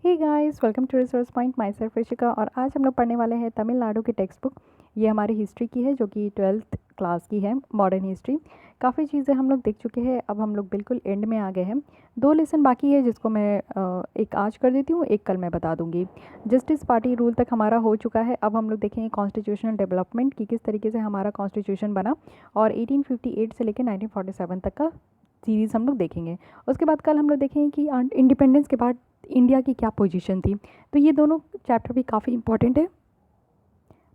Hey guys, welcome to resource point. Myself Rishika. और आज हम लोग पढ़ने वाले हैं तमिलनाडु की टेक्स्ट बुक। ये हमारी हिस्ट्री की है, जो कि 12th क्लास की है, मॉडर्न हिस्ट्री। काफ़ी चीज़ें हम लोग देख चुके हैं। अब हम लोग बिल्कुल एंड में आ गए हैं। 2 लेसन बाकी है, जिसको मैं एक आज कर देती हूँ, एक कल मैं बता दूंगी। जस्टिस पार्टी रूल तक हमारा हो चुका है। अब हम लोग देखेंगे कॉन्स्टिट्यूशनल डेवलपमेंट की, किस तरीके से हमारा कॉन्स्टिट्यूशन बना, और 1858 से लेकर 1947 तक का सीरीज़ हम लोग देखेंगे। उसके बाद कल हम लोग देखेंगे कि इंडिपेंडेंस के बाद इंडिया की क्या पोजीशन थी। तो ये दोनों चैप्टर भी काफ़ी इंपॉर्टेंट है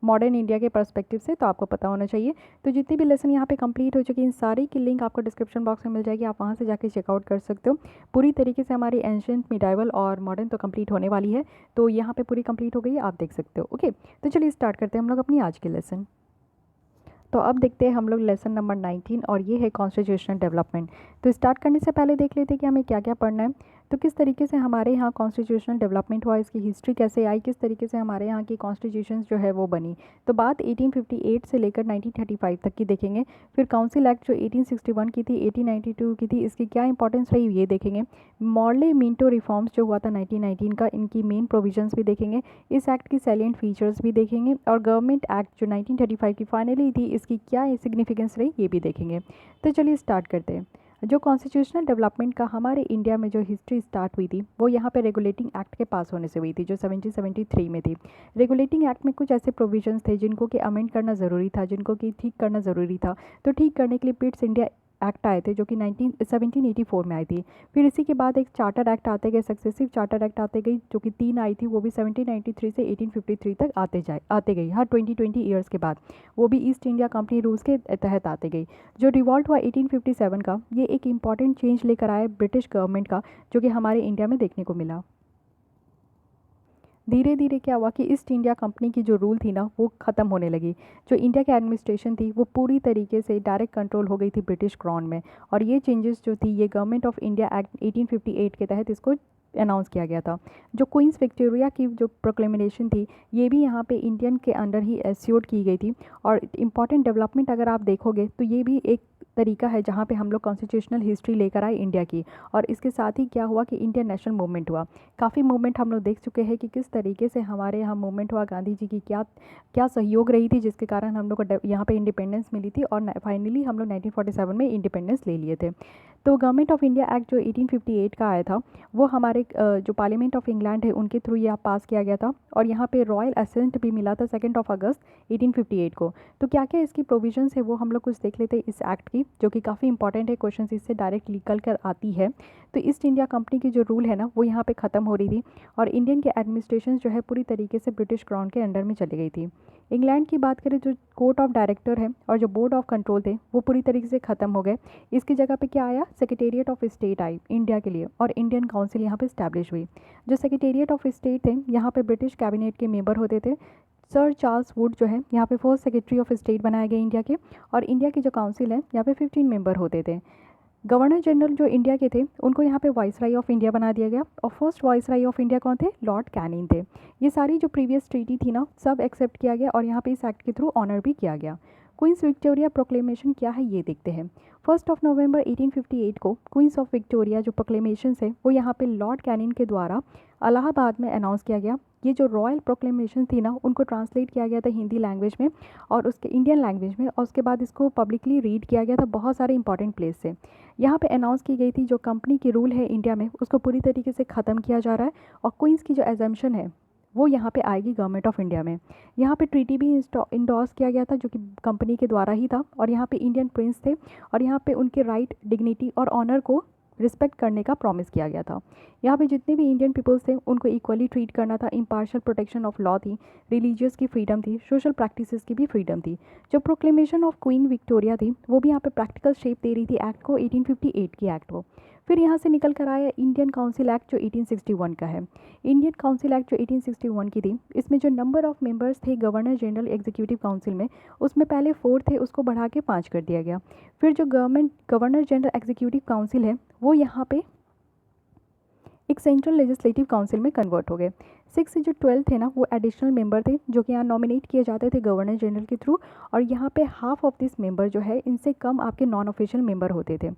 मॉडर्न इंडिया के पर्सपेक्टिव से, तो आपको पता होना चाहिए। तो जितने भी लेसन यहाँ पे कंप्लीट हो चुके हैं, इन सारी की लिंक आपको डिस्क्रिप्शन बॉक्स में मिल जाएगी। आप वहाँ से जाके चेकआउट कर सकते हो। पूरी तरीके से हमारी एंशियंट, मिडाइवल और मॉडर्न तो कंप्लीट होने वाली है। तो यहाँ पे पूरी कंप्लीट हो गई है, आप देख सकते हो। ओके, तो चलिए स्टार्ट करते हैं हम लोग अपनी आज की लेसन। तो अब देखते हैं हम लोग लेसन नंबर 19, और ये है कॉन्स्टिट्यूशनल डेवलपमेंट। तो स्टार्ट करने से पहले देख लेते हैं कि हमें क्या क्या पढ़ना है। तो किस तरीके से हमारे यहाँ कॉन्स्टिट्यूशनल डेवलपमेंट हुआ, इसकी हिस्ट्री कैसे आई, किस तरीके से हमारे यहाँ की कॉन्स्टिट्यूशन जो है वो बनी। तो बात 1858 से लेकर 1935 तक की देखेंगे। फिर काउंसिल एक्ट जो 1861 की थी, 1892 की थी, इसकी क्या इंपॉर्टेंस रही ये देखेंगे। मॉर्ले मिंटो रिफॉर्म्स जो हुआ था 1919 का, इनकी मेन प्रोविजंस भी देखेंगे। इस एक्ट की सैलिएंट फीचर्स भी देखेंगे। और गवर्नमेंट एक्ट जो 1935 की फाइनली थी, इसकी क्या सिग्निफिकेंस रही ये भी देखेंगे। तो चलिए स्टार्ट करते हैं। जो कॉन्स्टिट्यूशनल डेवलपमेंट का हमारे इंडिया में जो हिस्ट्री स्टार्ट हुई थी, वो यहाँ पे रेगुलेटिंग एक्ट के पास होने से हुई थी, जो 1773 में थी। रेगुलेटिंग एक्ट में कुछ ऐसे प्रोविजंस थे जिनको कि अमेंड करना ज़रूरी था, जिनको कि ठीक करना ज़रूरी था। तो ठीक करने के लिए पिट्स इंडिया एक्ट आए थे, जो कि 1784 में आई थी। फिर इसी के बाद एक चार्टर एक्ट आते गए, सक्सेसिव चार्टर एक्ट आते गई, जो कि 3 आई थी। वो भी 1793 से 1853 तक आते गई, हर 20 ईयर्स के बाद। वो भी ईस्ट इंडिया कंपनी रूल्स के तहत आते गई। जो रिवॉल्ट हुआ 1857 का, ये एक इंपॉर्टेंट चेंज लेकर आया ब्रिटिश गवर्नमेंट का, जो कि हमारे इंडिया में देखने को मिला। धीरे धीरे क्या हुआ कि ईस्ट इंडिया कंपनी की जो रूल थी ना, वो ख़त्म होने लगी। जो इंडिया की एडमिनिस्ट्रेशन थी, वो पूरी तरीके से डायरेक्ट कंट्रोल हो गई थी ब्रिटिश क्राउन में। और ये चेंजेस जो थी, ये गवर्नमेंट ऑफ इंडिया एक्ट 1858 के तहत इसको अनाउंस किया गया था। जो क्वींस विक्टोरिया की जो प्रोक्लेमेशन थी, ये भी यहाँ पे इंडियन के अंडर ही एस्योर्ड की गई थी। और इम्पॉर्टेंट डेवलपमेंट अगर आप देखोगे, तो ये भी एक तरीका है जहाँ पे हम लोग कॉन्स्टिट्यूशनल हिस्ट्री लेकर आए इंडिया की। और इसके साथ ही क्या हुआ कि इंडियन नेशनल मूवमेंट हुआ। काफ़ी मूवमेंट हम लोग देख चुके हैं कि किस तरीके से हमारे यहाँ मूवमेंट हुआ, गांधी जी की क्या क्या सहयोग रही थी, जिसके कारण हम लोग को यहाँ पे इंडिपेंडेंस मिली थी। और फाइनली हम लोग 1947 में इंडिपेंडेंस ले लिए थे। तो गवर्नमेंट ऑफ इंडिया एक्ट जो 1858 का आया था, वो हमारे जो पार्लियामेंट ऑफ इंग्लैंड है, उनके थ्रू ये पास किया गया था। और यहाँ पे रॉयल असेंट भी मिला था 2 अगस्त 1858 को। तो क्या क्या इसकी प्रोविजंस है, वो हम लोग कुछ देख लेते हैं इस एक्ट की, जो कि काफ़ी इंपॉर्टेंट है। क्वेश्चन इससे डायरेक्ट निकल कर आती है। तो ईस्ट इंडिया कंपनी की जो रूल है ना, वो यहाँ पे ख़त्म हो रही थी। और इंडियन की एडमिनिस्ट्रेशन जो है पूरी तरीके से ब्रिटिश क्राउन के अंडर में चली गई थी। इंग्लैंड की बात करें, जो कोर्ट ऑफ डायरेक्टर है और जो बोर्ड ऑफ कंट्रोल थे, वो पूरी तरीके से ख़त्म हो गए। इसकी जगह पे क्या आया, secretariat of state I India के लिए, और इंडियन काउंसिल यहाँ पे स्टैब्लिश हुई। जो सेक्रेटेरिएट ऑफ स्टेट थे, यहाँ पे ब्रिटिश कैबिनेट के मेंबर होते थे। सर चार्ल्स वुड जो है यहाँ पे फर्स्ट सेक्रेटरी ऑफ स्टेट बनाए गए इंडिया के। और इंडिया की जो काउंसिल है, यहाँ पे 15 मेंबर होते थे। गवर्नर जनरल जो इंडिया के थे, उनको यहाँ पे वाइसराय ऑफ इंडिया बना दिया गया। और फर्स्ट वाइसराय ऑफ इंडिया कौन थे, लॉर्ड कैनिंग थे। ये सारी जो प्रीवियस ट्रीटी थी ना, सब एक्सेप्ट किया गया, और यहाँ पे इस एक्ट के थ्रू ऑनर भी किया गया। क्वींस विक्टोरिया प्रोक्लेमेशन क्या है ये देखते हैं। 1 नवंबर 1858 को क्वींस ऑफ विक्टोरिया जो प्रोक्लेमेशन है, वो यहाँ पे लॉर्ड कैनिंग के द्वारा इलाहाबाद में अनाउंस किया गया। ये जो रॉयल प्रोक्लेमेशन थी ना, उनको ट्रांसलेट किया गया था हिंदी लैंग्वेज में और उसके इंडियन लैंग्वेज में, और उसके बाद इसको पब्लिकली रीड किया गया था बहुत सारे इंपॉर्टेंट प्लेस से। यहाँ पे अनाउंस की गई थी, जो कंपनी की रूल है इंडिया में, उसको पूरी तरीके से ख़त्म किया जा रहा है। और क्वींस की जो एजम्पशन है, वो यहाँ पे आएगी गवर्नमेंट ऑफ इंडिया में। यहाँ पे ट्रीटी भी इंडोर्स किया गया था, जो कि कंपनी के द्वारा ही था। और यहाँ पे इंडियन प्रिंस थे, और यहाँ पे उनके राइट, डिग्निटी और ऑनर को रिस्पेक्ट करने का प्रॉमिस किया गया था। यहाँ पे जितने भी इंडियन पीपल्स थे, उनको इक्वली ट्रीट करना था। इम्पार्शियल प्रोटेक्शन ऑफ लॉ थी, रिलीजियस की फ्रीडम थी, सोशल प्रैक्टिसेस की भी फ्रीडम थी। जो प्रोक्लेमेशन ऑफ क्वीन विक्टोरिया थी, वो भी यहाँ पे प्रैक्टिकल शेप दे रही थी एक्ट को, 1858 की एक्ट को। फिर यहाँ से निकल कर आया इंडियन काउंसिल एक्ट जो 1861 का है। इंडियन काउंसिल एक्ट जो 1861 की थी, इसमें जो नंबर ऑफ मेंबर्स थे गवर्नर जनरल एग्जीक्यूटिव काउंसिल में, उसमें पहले 4 थे, उसको बढ़ा के 5 कर दिया गया। फिर जो गवर्नर जनरल एग्जीक्यूटिव काउंसिल है, वो यहाँ पे एक सेंट्रल लेजिस्लेटिव काउंसिल में कन्वर्ट हो गए। 6 से जो 12 थे ना वो एडिशनल मेंबर थे जो कि यहाँ नॉमिनेट किए जाते थे गवर्नर जनरल के थ्रू, और यहाँ पे हाफ ऑफ दिस मेंबर जो है इनसे कम आपके नॉन ऑफिशियल मेंबर होते थे।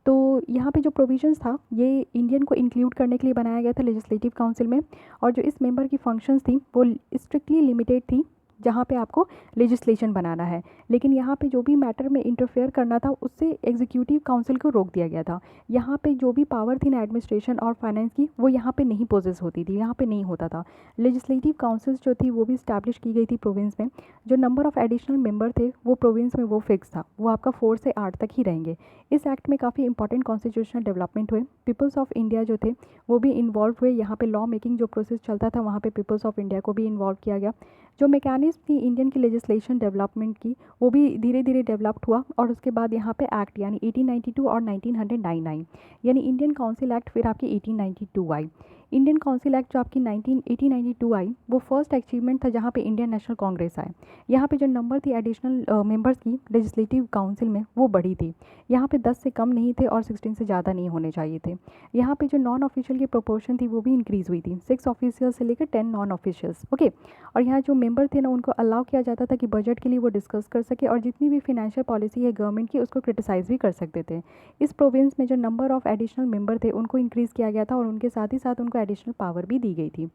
तो यहाँ पे जो प्रोविजंस था ये इंडियन को इंक्लूड करने के लिए बनाया गया था लेजिस्लेटिव काउंसिल में, और जो इस मेंबर की फंक्शंस थी वो स्ट्रिक्टली लिमिटेड थी जहाँ पे आपको लेजिस्लेशन बनाना है, लेकिन यहाँ पे जो भी मैटर में इंटरफेयर करना था उससे एग्जीक्यूटिव काउंसिल को रोक दिया गया था। यहाँ पे जो भी पावर थी ना एडमिनिस्ट्रेशन और फाइनेंस की वो यहाँ पे नहीं पोजेस होती थी, यहाँ पे नहीं होता था। लेजिस्लेटिव काउंसिल्स जो थी वो भी स्टैब्लिश की गई थी प्रोविंस में। जो नंबर ऑफ एडिशनल मेंबर थे वो प्रोविंस में वो फिक्स था, वो आपका 4 से 8 तक ही रहेंगे। इस एक्ट में काफ़ी इंपॉर्टेंट कॉन्स्टिट्यूशनल डेवलपमेंट हुए। पीपल्स ऑफ इंडिया जो थे वो भी इन्वॉल्व हुए, यहाँ पे लॉ मेकिंग जो प्रोसेस चलता था वहाँ पे पीपल्स ऑफ इंडिया को भी इन्वॉल्व किया गया। जो मैकेनिज्म थी इंडियन की लेजिस्लेशन डेवलपमेंट की वो भी धीरे धीरे डेवलप्ड हुआ, और उसके बाद यहाँ पे एक्ट यानी 1892 और 1909 आई, यानी इंडियन काउंसिल एक्ट फिर आपकी 1892 आई। इंडियन काउंसिल एक्ट जो आपकी 1892 आई वो फर्स्ट अचीवमेंट था जहाँ पे इंडियन नेशनल कांग्रेस आए। यहाँ पे जो नंबर थी एडिशनल मेंबर्स की लेजिस्लेटिव काउंसिल में वो बड़ी थी, यहाँ पे 10 से कम नहीं थे और 16 से ज़्यादा नहीं होने चाहिए थे। यहाँ पे जो नॉन ऑफिशियल की प्रोपोर्शन थी वो भी इंक्रीज़ हुई थी, 6 ऑफिशियल से लेकर 10 नॉन ऑफिशियल्स, ओके। और यहाँ जो मेंबर थे ना उनको अलाउ किया जाता था कि बजट के लिए वो डिस्कस कर सके और जितनी भी फिनेंशियल पॉलिसी है गवर्नमेंट की उसको क्रिटिसाइज़ भी कर सकते थे। इस प्रोविंस में जो नंबर ऑफ एडिशनल मेंबर थे उनको इंक्रीज़ किया गया था और उनके साथ ही साथ उनको एडिशनल पावर भी दी गई थी।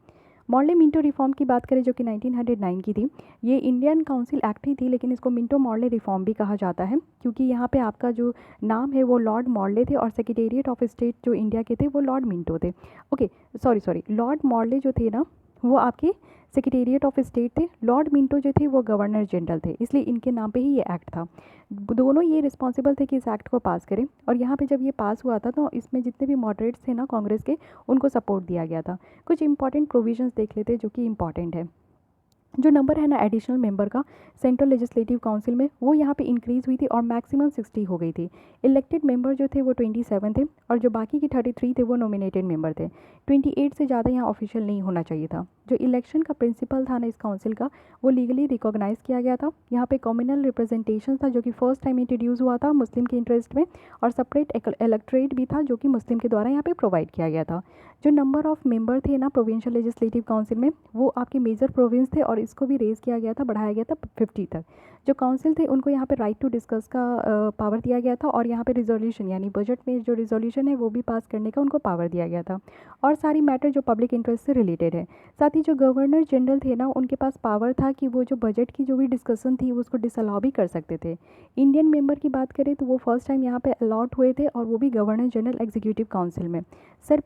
मॉर्ले मिंटो रिफॉर्म की बात करें जो कि 1909 की थी, ये इंडियन काउंसिल एक्ट ही थी लेकिन इसको मिंटो मॉर्ले रिफॉर्म भी कहा जाता है, क्योंकि यहाँ पे आपका जो नाम है वो लॉर्ड मॉर्ले थे और सेक्रेटेरिएट ऑफ स्टेट जो इंडिया के थे वो लॉर्ड मिंटो थे। ओके सॉरी लॉर्ड मॉर्ले जो थे ना वो आपके सेक्रेटेरिएट ऑफ स्टेट थे, लॉर्ड मिंटो जो थे वो गवर्नर जनरल थे, इसलिए इनके नाम पे ही ये एक्ट था। दोनों ये रिस्पॉन्सिबल थे कि इस एक्ट को पास करें, और यहाँ पे जब ये पास हुआ था तो इसमें जितने भी मॉडरेट्स थे ना कांग्रेस के उनको सपोर्ट दिया गया था। कुछ इंपॉर्टेंट प्रोविजंस देख लेते हैं जो कि इंपॉर्टेंट है। जो नंबर है ना एडिशनल मेंबर का सेंट्रल लेजिस्लेटिव काउंसिल में वो यहाँ पे इंक्रीज़ हुई थी और मैक्सिमम 60 हो गई थी। इलेक्टेड मेंबर जो थे वो 27 थे और जो बाकी के 33 थे वो नॉमिनेटेड मेंबर थे। 28 से ज़्यादा यहाँ ऑफिशियल नहीं होना चाहिए था। जो इलेक्शन का प्रिंसिपल था ना इस काउंसिल का वो लीगली रिकॉग्नाइज़ किया गया था। यहाँ पे कम्युनल रिप्रेजेंटेशन था जो कि फर्स्ट टाइम इंट्रोड्यूस हुआ था मुस्लिम के इंटरेस्ट में, और सेपरेट इलेक्ट्रेट भी था जो कि मुस्लिम के द्वारा यहाँ पे प्रोवाइड किया गया था। जो नंबर ऑफ मेंबर थे ना प्रोविंशियल लेजिस्लेटिव काउंसिल में वो आपके मेजर प्रोविंस थे और इसको भी रेज़ किया गया था, बढ़ाया गया था 50 तक। जो काउंसिल थे उनको यहाँ पे राइट टू डिस्कस का पावर दिया गया था, और यहाँ पे रिजोल्यूशन यानी बजट में जो रिजोल्यूशन है वो भी पास करने का उनको पावर दिया गया था, और सारी मैटर जो पब्लिक इंटरेस्ट से रिलेटेड है। साथ ही जो गवर्नर जनरल थे ना उनके पास पावर था कि वो जो बजट की जो भी डिस्कशन थी वो उसको डिसअलाउ भी कर सकते थे। इंडियन मेंबर की बात करें तो वो फर्स्ट टाइम यहाँ पे अलॉट हुए थे और वो भी गवर्नर जनरल एग्जीक्यूटिव काउंसिल में। सर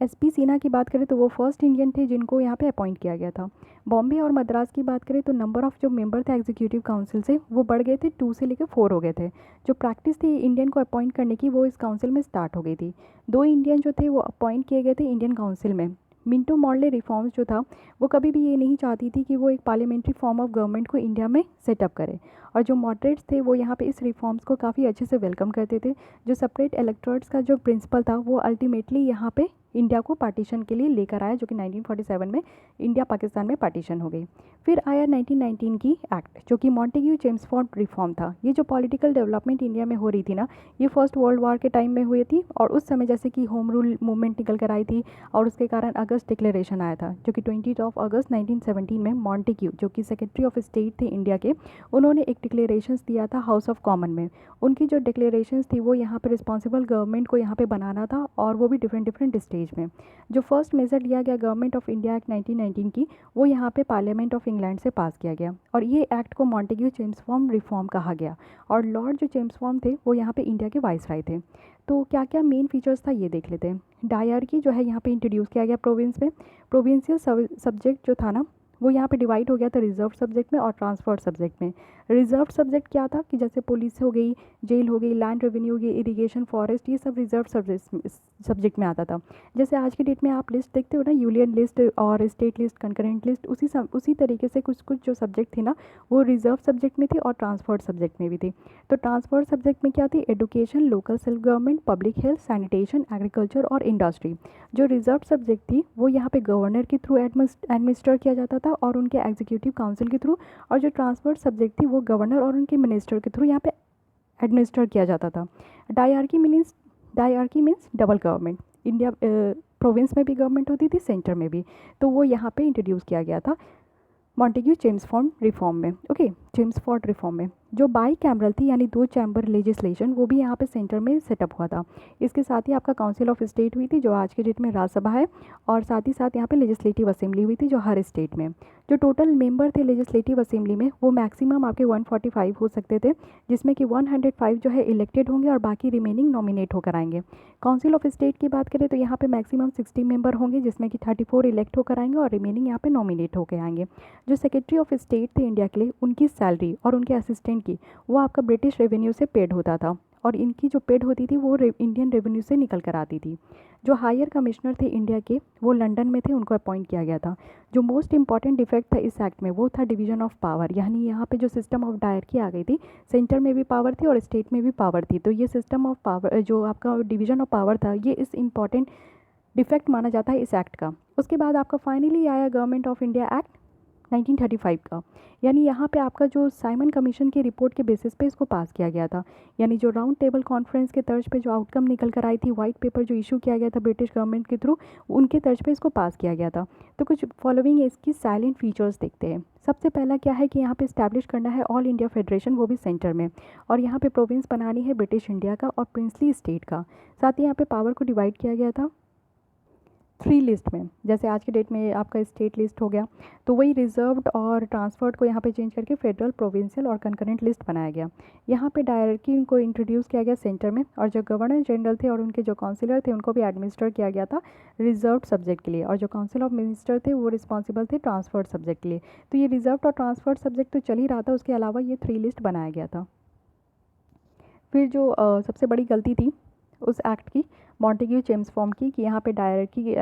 एसपी सिन्हा की बात करें तो वो फर्स्ट इंडियन थे जिनको यहाँ पे अपॉइंट किया गया था। बॉम्बे और मद्रास की बात करें तो नंबर ऑफ जो मेंबर थे एग्जीक्यूटिव काउंसिल से वो बढ़ गए थे, 2 से लेकर 4 हो गए थे। जो प्रैक्टिस थी इंडियन को अपॉइंट करने की वो इस काउंसिल में स्टार्ट हो गई थी। 2 इंडियन जो थे वो अपॉइंट किए गए थे इंडियन काउंसिल में। मिंटो मॉर्ले रिफॉर्म्स जो था वो कभी भी ये नहीं चाहती थी कि वो एक पार्लियामेंट्री फॉर्म ऑफ गवर्नमेंट को इंडिया में सेटअप करे, और जो मॉडरेट्स थे वो यहाँ पे इस रिफॉर्म्स को काफ़ी अच्छे से वेलकम करते थे। जो सेपरेट इलेक्टोरेट्स का जो प्रिंसिपल था वो अल्टीमेटली यहाँ पे इंडिया को पार्टीशन के लिए लेकर आया, जो कि 1947 में इंडिया पाकिस्तान में पार्टीशन हो गई। फिर आया 1919 की एक्ट जो कि मॉन्टेग्यू चेम्सफोर्ड रिफॉर्म था। ये जो पॉलिटिकल डेवलपमेंट इंडिया में हो रही थी ना ये फर्स्ट वर्ल्ड वॉर के टाइम में हुई थी, और उस समय जैसे कि होम रूल मूवमेंट निकल कर आई थी और उसके कारण अगस्त डिक्लेरेशन आया था जो कि 20 अगस्त 1917 में मॉन्टेग्यू जो कि सेक्रेटरी ऑफ स्टेट थे इंडिया के, उन्होंने एक डिक्लेरेशन दिया था हाउस ऑफ कॉमन में। उनकी जो डिक्लेरेशंस थी वो यहाँ पे रिस्पॉन्सिबल गवर्नमेंट को यहाँ पे बनाना था, और वो भी डिफरेंट स्टेज में। जो फर्स्ट मेजर लिया गया गवर्नमेंट ऑफ इंडिया एक्ट 1919 की वो यहाँ पे पार्लियामेंट ऑफ इंग्लैंड से पास किया गया, और ये एक्ट को मॉन्टेग्यू चेम्सफोर्ड रिफॉर्म कहा गया, और लॉर्ड जो चेम्सफोर्ड थे वो यहाँ पे इंडिया के वाइसराय थे। तो क्या क्या मेन फीचर्स था ये देख लेते हैं। डायरकी जो है यहाँ पे इंट्रोड्यूस किया गया प्रोविंस में। प्रोविंशियल सब्जेक्ट जो था ना वो यहाँ पे डिवाइड हो गया था रिजर्व सब्जेक्ट में और ट्रांसफर्ड सब्जेक्ट में। रिजर्व सब्जेक्ट क्या था कि जैसे पुलिस हो गई, जेल हो गई, लैंड रेवेन्यू हो गई, इरिगेशन, फॉरेस्ट, ये सब रिजर्व सब्जेक्ट में आता था। जैसे आज की डेट में आप लिस्ट देखते हो ना यूनियन लिस्ट और स्टेट लिस्ट, कंकरेंट लिस्ट, उसी तरीके से कुछ कुछ जो सब्जेक्ट थी ना वो रिजर्व सब्जेक्ट में थी और ट्रांसफर्ड सब्जेक्ट में भी थी। तो ट्रांसफर्ड सब्जेक्ट में क्या थी, education, local self government, public health, sanitation, agriculture और इंडस्ट्री। जो रिजर्व सब्जेक्ट थी वो यहाँ पे गवर्नर के थ्रू एडमिनिस्टर किया जाता था और उनके एग्जीक्यूटिव काउंसिल के थ्रू, और जो ट्रांसफर्ड सब्जेक्ट थी वो गवर्नर और उनके मिनिस्टर के थ्रू यहाँ पे एडमिनिस्टर किया जाता था। Dyarchy means double government. India province में भी गवर्नमेंट होती थी, सेंटर में भी। तो वो यहाँ पे इंट्रोड्यूस किया गया था मॉन्टेग्यू चेम्सफोर्ड रिफॉर्म में। ओके, चेम्सफोर्ड रिफॉर्म में जो बाई कैमरल थी यानी 2 चैम्बर लेजिस्लेशन, वो भी यहाँ पे सेंटर में सेटअप हुआ था। इसके साथ ही आपका काउंसिल ऑफ स्टेट हुई थी जो आज के डेट में राज्यसभा है, और साथ ही साथ यहाँ पे लेजिस्लेटिव असेंबली हुई थी जो हर स्टेट में। जो टोटल मेंबर थे लेजिस्लेटिव असेंबली में वो मैक्सिमम आपके 145 हो सकते थे, जिसमें कि 105 जो है इलेक्टेड होंगे और बाकी रिमेनिंग नॉमिनेट होकर आएंगे। काउंसिल ऑफ स्टेट की बात करें तो यहाँ पे मैक्सिमम 60 मेंबर होंगे, जिसमें कि 34 इलेक्ट होकर आएंगे और रिमेनिंग यहाँ पे नॉमिनेट होकर आएंगे। जो सेक्रेटरी ऑफ स्टेट थे इंडिया के लिए, उनकी सैलरी और उनके असिस्टेंट की वो आपका ब्रिटिश रेवेन्यू से पेड होता था, और इनकी जो पेड होती थी वो इंडियन रेवेन्यू से निकल कर आती थी। जो हायर कमिश्नर थे इंडिया के वो लंदन में थे, उनको अपॉइंट किया गया था। जो मोस्ट इंपॉर्टेंट डिफेक्ट था इस एक्ट में वो था डिवीजन ऑफ पावर, यानी यहाँ पे जो सिस्टम ऑफ डायरकी आ गई थी, सेंटर में भी पावर थी और स्टेट में भी पावर थी। तो ये सिस्टम ऑफ पावर जो आपका डिवीजन ऑफ पावर था, ये इस इंपॉर्टेंट डिफेक्ट माना जाता है इस एक्ट का। उसके बाद आपका फाइनली आया गवर्नमेंट ऑफ इंडिया एक्ट 1935 का, यानी यहाँ पे आपका जो साइमन कमीशन की रिपोर्ट के बेसिस पे इसको पास किया गया था, यानी जो राउंड टेबल कॉन्फ्रेंस के तर्ज पे जो आउटकम निकल कर आई थी, वाइट पेपर जो इशू किया गया था ब्रिटिश गवर्नमेंट के थ्रू, उनके तर्ज पे इसको पास किया गया था। तो कुछ फॉलोइंग इसकी साइलेंट फीचर्स देखते हैं। सबसे पहला क्या है कि यहाँ पे इस्टेब्लिश करना है ऑल इंडिया फेडरेशन, वो भी सेंटर में, और यहाँ पे प्रोविंस बनानी है ब्रिटिश इंडिया का और प्रिंसली स्टेट का। साथ ही यहाँ पे पावर को डिवाइड किया गया था 3 लिस्ट में, जैसे आज के डेट में आपका स्टेट लिस्ट हो गया, तो वही रिजर्व्ड और ट्रांसफर्ड को यहाँ पे चेंज करके फेडरल, प्रोविंशियल और कंकरेंट लिस्ट बनाया गया। यहाँ पे डायरेक्टली को इंट्रोड्यूस किया गया सेंटर में, और जो गवर्नर जनरल थे और उनके जो काउंसिलर थे उनको भी एडमिनिस्टर किया गया था रिजर्व सब्जेक्ट के लिए, और जो काउंसिल ऑफ मिनिस्टर थे वो रिस्पॉन्सिबल थे ट्रांसफर्ड सब्जेक्ट के लिए। तो ये रिजर्व और ट्रांसफर्ड सब्जेक्ट तो चल ही रहा था, उसके अलावा ये 3 लिस्ट बनाया गया था। फिर जो सबसे बड़ी गलती थी उस एक्ट की, मॉन्टेग्यू चेम्सफोर्ड की, कि यहाँ पे डायरेक्टली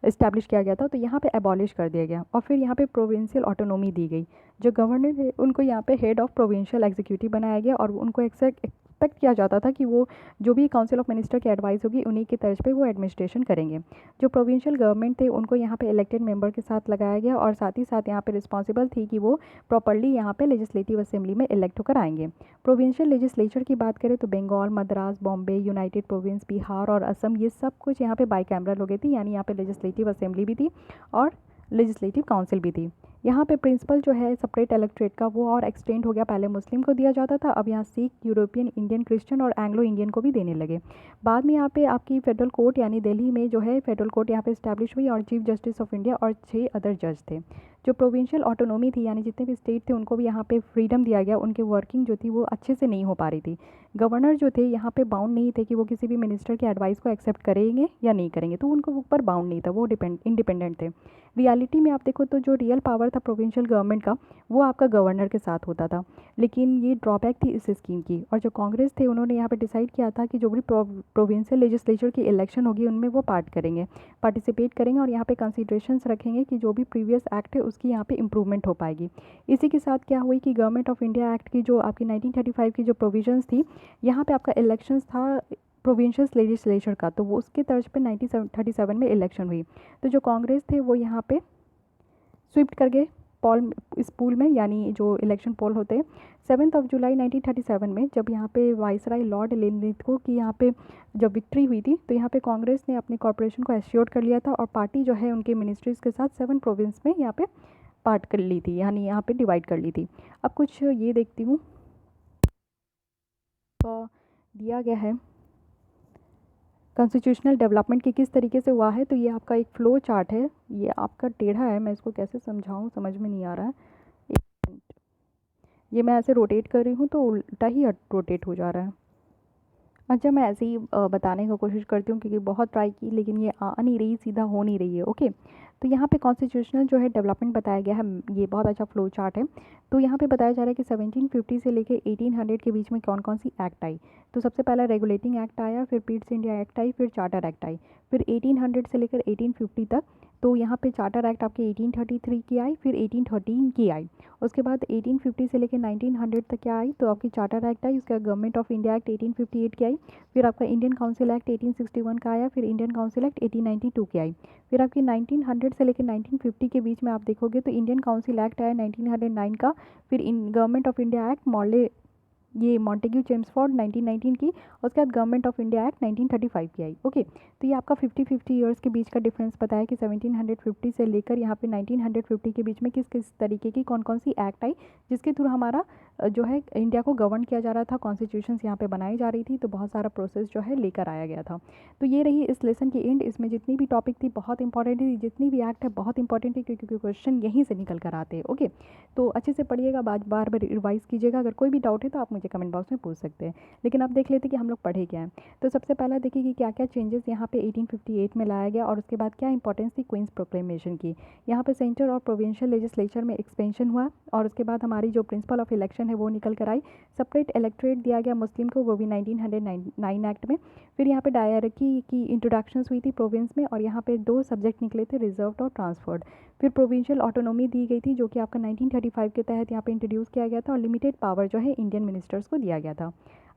इस्टेब्लिश किया गया था, तो यहाँ पे एबॉलिश कर दिया गया और फिर यहाँ पे प्रोविंशियल ऑटोनोमी दी गई। जो गवर्नर है उनको यहाँ पे हेड ऑफ प्रोविंशियल एग्जीक्यूटिव बनाया गया, और उनको एक्सपेक्ट किया जाता था कि वो जो भी काउंसिल ऑफ मिनिस्टर की एडवाइस होगी उन्हीं की तर्ज पे वो एडमिनिस्ट्रेशन करेंगे। जो प्रोविंशियल गवर्नमेंट थे उनको यहाँ पे इलेक्टेड मेंबर के साथ लगाया गया, और साथ ही साथ यहाँ पे रिस्पॉन्सिबल थी कि वो प्रॉपर्ली यहाँ पे लेजिस्लेटिव असेंबली में इलेक्ट होकर आएंगे। प्रोविंशियल लेजिस्लेचर की बात करें तो बंगाल, मद्रास, बॉम्बे, यूनाइटेड प्रोविंस, बिहार और असम, ये सब कुछ यहाँ पे बाई कैमरल हो गई थी, यानी यहाँ पे लेजिस्लेटिव असेंबली भी थी और लेजिस्लेटिव काउंसिल भी थी। यहाँ पे प्रिंसिपल जो है सेपरेट इलेक्ट्रेट का वो और एक्सटेंड हो गया, पहले मुस्लिम को दिया जाता था, अब यहाँ सिख, यूरोपियन, इंडियन, क्रिश्चियन और एंग्लो इंडियन को भी देने लगे। बाद में यहाँ पे आपकी फेडरल कोर्ट यानी दिल्ली में जो है फेडरल कोर्ट यहाँ पे इस्टेब्लिश हुई, और चीफ जस्टिस ऑफ इंडिया और 6 अदर जज थे। जो प्रोविंशियल ऑटोनॉमी थी यानी जितने भी स्टेट थे उनको भी यहाँ पे फ्रीडम दिया गया, उनके वर्किंग जो थी वो अच्छे से नहीं हो पा रही थी। गवर्नर जो थे यहाँ पे बाउंड नहीं थे कि वो किसी भी मिनिस्टर की एडवाइस को एक्सेप्ट करेंगे या नहीं करेंगे, तो उनको ऊपर बाउंड नहीं था, वो इंडिपेंडेंट थे। रियलिटी में आप देखो तो जो रियल पावर था प्रोविंशियल गवर्नमेंट का वो आपका गवर्नर के साथ होता था, लेकिन ये ड्रॉबैक थी इस स्कीम की। और जो कांग्रेस थे उन्होंने यहाँ पे डिसाइड किया था कि जो भी प्रोविंशियल लेजिस्लेचर की इलेक्शन होगी उनमें वो पार्टिसिपेट करेंगे और यहाँ पे कंसिडरेशंस रखेंगे कि जो भी प्रीवियस एक्ट है उसकी यहाँ पे इम्प्रूवमेंट हो पाएगी। इसी के साथ क्या हुई कि गवर्नमेंट ऑफ इंडिया एक्ट की जो आपकी 1935 की जो प्रोविजंस थी, यहाँ पे आपका इलेक्शंस था प्रोविंशियल लेजिस्लेचर का, तो वो उसके तर्ज पे 1937 में इलेक्शन हुई। तो जो कांग्रेस थे वो यहाँ पे स्विफ्ट कर गए इस पूल में, यानी जो इलेक्शन पोल होते हैं। 7 जुलाई 1937 में जब यहाँ पे वाइसराय लॉर्ड लिनलिथगो की यहाँ पे जब विक्ट्री हुई थी, तो यहाँ पे कांग्रेस ने अपने कॉर्पोरेशन को एश्योर कर लिया था और पार्टी जो है उनके मिनिस्ट्रीज़ के साथ 7 प्रोविंस में यहाँ पे पार्ट कर ली थी, यानी यहाँ पे डिवाइड कर ली थी। अब कुछ ये देखती हूँ दिया गया है कॉन्स्टिट्यूशनल डेवलपमेंट की किस तरीके से हुआ है। तो ये आपका एक फ्लो चार्ट है, ये आपका टेढ़ा है, मैं इसको कैसे समझाऊं समझ में नहीं आ रहा है। एक मिनट, ये मैं ऐसे रोटेट कर रही हूँ तो उल्टा ही रोटेट हो जा रहा है। अच्छा, मैं ऐसे ही बताने की कोशिश करती हूँ क्योंकि बहुत ट्राई की लेकिन ये आ नहीं रही, सीधा हो नहीं रही है। ओके, तो यहाँ पे कॉन्स्टिट्यूशनल जो है डेवलपमेंट बताया गया है, ये बहुत अच्छा फ्लो चार्ट है। तो यहाँ पे बताया जा रहा है कि 1750 से लेके 1800 के बीच में कौन कौन सी एक्ट आई। तो सबसे पहला रेगुलेटिंग एक्ट आया, फिर पीट्स इंडिया एक्ट आई, फिर चार्टर एक्ट आई। फिर 1800 से लेकर 1850 तक तो यहाँ पे चार्टर एक्ट आपके 1833 की आई, फिर 1813 की आई। उसके बाद 1850 से लेकर 1900 तक क्या आई, तो आपकी चार्टर एक्ट आई, उसका गवर्नमेंट ऑफ इंडिया एक्ट 1858 की आई। फिर आपका इंडियन काउंसिल एक्ट 1861 का आया, फिर इंडियन काउंसिल एक्ट 1892 की आई। फिर आपकी 1900 से लेकर 1950 के बीच में आप देखोगे तो इंडियन काउंसिल एक्ट आया 1909 का। फिर गवर्नमेंट ऑफ इंडिया एक्ट ये मॉन्टेग्यू चेम्सफोर्ड 1919 की, उसके बाद गवर्नमेंट ऑफ इंडिया एक्ट 1935 की आई। ओके, तो ये आपका 50-50 ईयर्स के बीच का डिफरेंस पता है कि 1750 से लेकर यहाँ पे 1950 के बीच में किस किस तरीके की कौन कौन सी एक्ट आई जिसके थ्रू हमारा जो है इंडिया को गवर्न किया जा रहा था, कॉन्स्टिट्यूशंस यहाँ पे बनाई जा रही थी, तो बहुत सारा प्रोसेस जो है लेकर आया गया था। तो ये रही इस लेसन की एंड। इसमें जितनी भी टॉपिक थी बहुत इंपॉर्टेंट थी, जितनी भी एक्ट है बहुत इंपॉर्टेंट थी, क्योंकि क्वेश्चन यहीं से निकल कर आते हैं। ओके, तो अच्छे से पढ़िएगा, बार बार रिवाइज कीजिएगा। अगर कोई भी डाउट है तो आप मुझे कमेंट बॉक्स में पूछ सकते हैं। लेकिन अब देख लेते हैं कि हम लोग पढ़े क्या हैं। तो सबसे पहला देखिए कि क्या क्या चेंजेस यहाँ पे 1858 में लाया गया और उसके बाद क्या इंपॉर्टेंस थी क्वींस प्रोक्लेमेशन की। यहाँ पे सेंटर और प्रोविंशियल लेजिस्लेचर में एक्सपेंशन हुआ और उसके बाद हमारी जो प्रिंसिपल ऑफ इलेक्शन है वो निकल कर आई। सेपरेट इलेक्ट्रेट दिया गया मुस्लिम को, वो भी 1909 एक्ट में। फिर यहाँ पे डायरकी की इंट्रोडक्शंस हुई थी प्रोविंस में और यहाँ पे 2 सब्जेक्ट निकले थे, रिजर्व्ड और ट्रांसफर्ड। फिर प्रोविंशियल ऑटोनॉमी दी गई थी जो कि आपका 1935 के तहत यहाँ पे इंट्रोड्यूस किया गया था और लिमिटेड पावर जो है इंडियन मिनिस्टर्स को दिया गया था।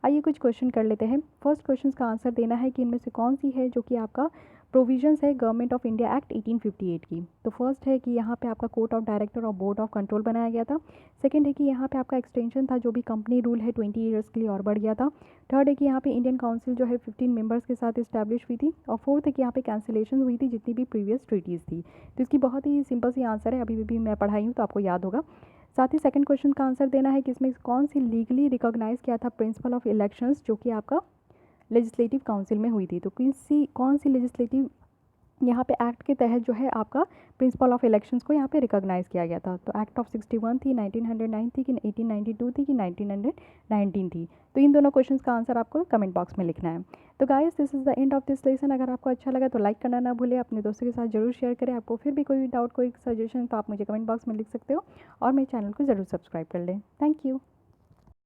आइए कुछ क्वेश्चन कर लेते हैं। फर्स्ट क्वेश्चन का आंसर देना है कि इनमें से कौन सी है जो कि आपका प्रोविजंस है गवर्नमेंट ऑफ इंडिया एक्ट 1858 की। तो फर्स्ट है कि यहाँ पे आपका कोर्ट ऑफ डायरेक्टर और बोर्ड ऑफ कंट्रोल बनाया गया था। सेकंड है कि यहाँ पे आपका एक्सटेंशन था, जो भी कंपनी रूल है 20 ईयर्स के लिए और बढ़ गया था। थर्ड है कि यहाँ पे इंडियन काउंसिल जो है 15 मेंबर्स के साथ इस्टेब्लिश हुई थी। और फोर्थ है कि यहाँ पे कैंसिलेशन हुई थी जितनी भी प्रीवियस ट्रीटीज़ थी। तो इसकी बहुत ही सिंपल सी आंसर है, अभी भी मैं पढ़ाई हूँ तो आपको याद होगा। साथ ही सेकंड क्वेश्चन का आंसर देना है कि इसमें कौन सी लीगली रिकॉग्नाइज किया था प्रिंसिपल ऑफ इलेक्शंस जो कि आपका लेजिस्लेटिव काउंसिल में हुई थी। तो कौन सी लेजिस्लेटिव यहाँ पे एक्ट के तहत जो है आपका प्रिंसिपल ऑफ इलेक्शंस को यहाँ पे रिकॉग्नाइज किया गया था। तो एक्ट ऑफ 61 थी, 1909 थी कि 1892 थी कि 1919 थी। तो इन दोनों क्वेश्चंस का आंसर आपको कमेंट बॉक्स में लिखना है। तो guys this is the end of this lesson. अगर आपको अच्छा लगा तो लाइक करना ना भूलें, अपने दोस्तों के साथ जरूर शेयर करें। आपको फिर भी कोई डाउट कोई सजेशन तो आप मुझे कमेंट बॉक्स में लिख सकते हो और मेरे चैनल को ज़रूर सब्सक्राइब कर लें। Thank you.